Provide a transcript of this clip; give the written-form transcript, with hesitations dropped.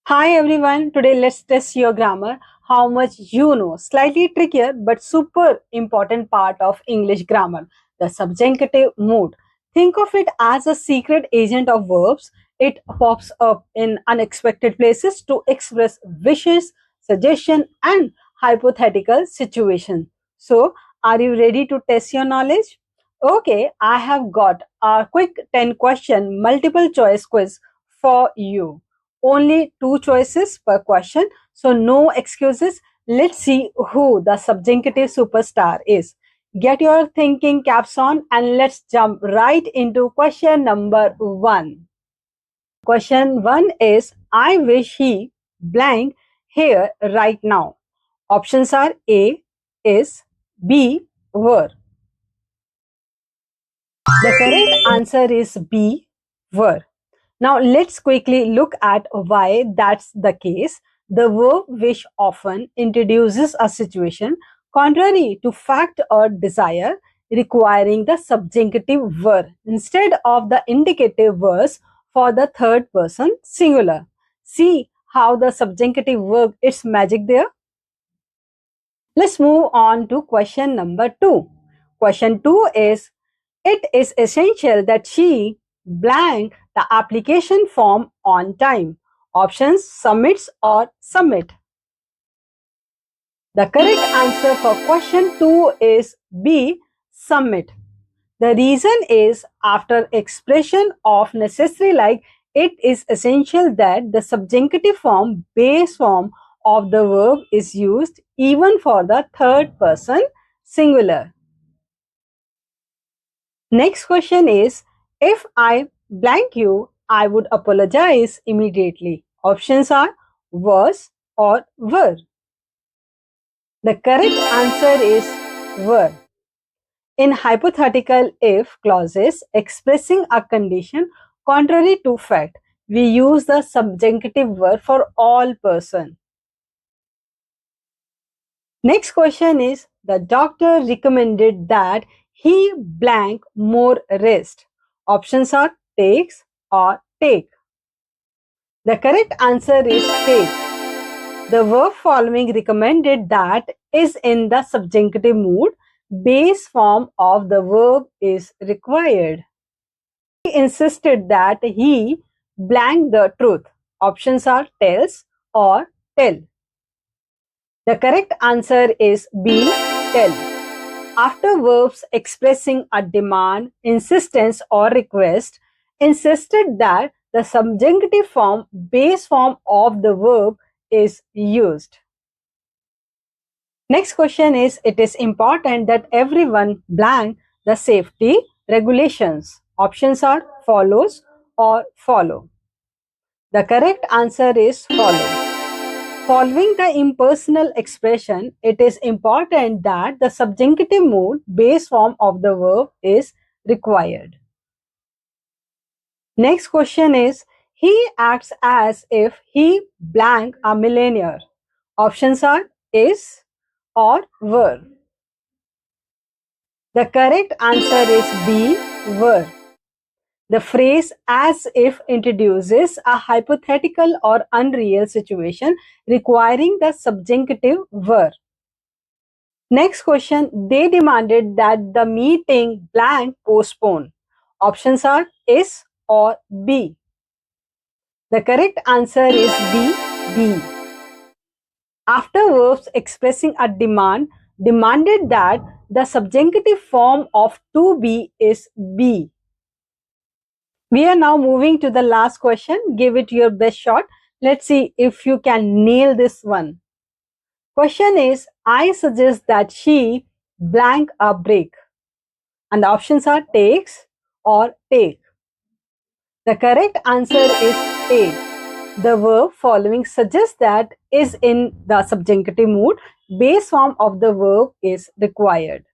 Hi everyone, today let's test your grammar, how much you know. Slightly trickier but super important part of English grammar, the subjunctive mood. Think of it as a secret agent of verbs. It pops up in unexpected places to express wishes, suggestion and hypothetical situation. So, are you ready to test your knowledge? Okay, I have got a quick 10 question multiple choice quiz for you. Only two choices per question, so no excuses. Let's see who the subjunctive superstar is. Get your thinking caps on and let's jump right into question number one. Question one is I wish he blank here right now. Options are A is, B were. The correct answer is B were. Now let's quickly look at why that's the case. The verb wish often introduces a situation contrary to fact or desire, requiring the subjunctive verb instead of the indicative verb for the third person singular. See how the subjunctive verb is magic there? Let's move on to question number 2. Question 2 is it is essential that she blank the application form on time. Options submits or submit. The correct answer for question 2 is B submit. The reason is after expression of necessary like it is essential that the subjunctive form base form of the verb is used even for the third person singular. Next question is, if I blank you, I would apologize immediately. Options are was or were. The correct answer is were. In hypothetical if clauses expressing a condition contrary to fact, we use the subjunctive verb for all person. Next question is, the doctor recommended that he blank more rest. Options are takes or take. The correct answer is take. The verb following recommended that is in the subjunctive mood. Base form of the verb is required. He insisted that he blank the truth. Options are tells or tell. The correct answer is B, tell. After verbs expressing a demand, insistence or request, insisted that the subjunctive form, base form of the verb is used. Next question is, it is important that everyone blank the safety regulations. Options are follows or follow. The correct answer is follow. Following the impersonal expression, it is important that the subjunctive mood base form of the verb is required. Next question is, he acts as if he blank a millionaire. Options are is or were. The correct answer is B, were. The phrase as if introduces a hypothetical or unreal situation requiring the subjunctive were. Next question, they demanded that the meeting blank postpone. Options are is or B. The correct answer is B. After verbs expressing a demand, demanded that the subjunctive form of to be is be. We are now moving to the last question. Give it your best shot. Let's see if you can nail this one. Question is, I suggest that she blank a break. And the options are takes or take. The correct answer is take. The verb following suggests that is in the subjunctive mood. Base form of the verb is required.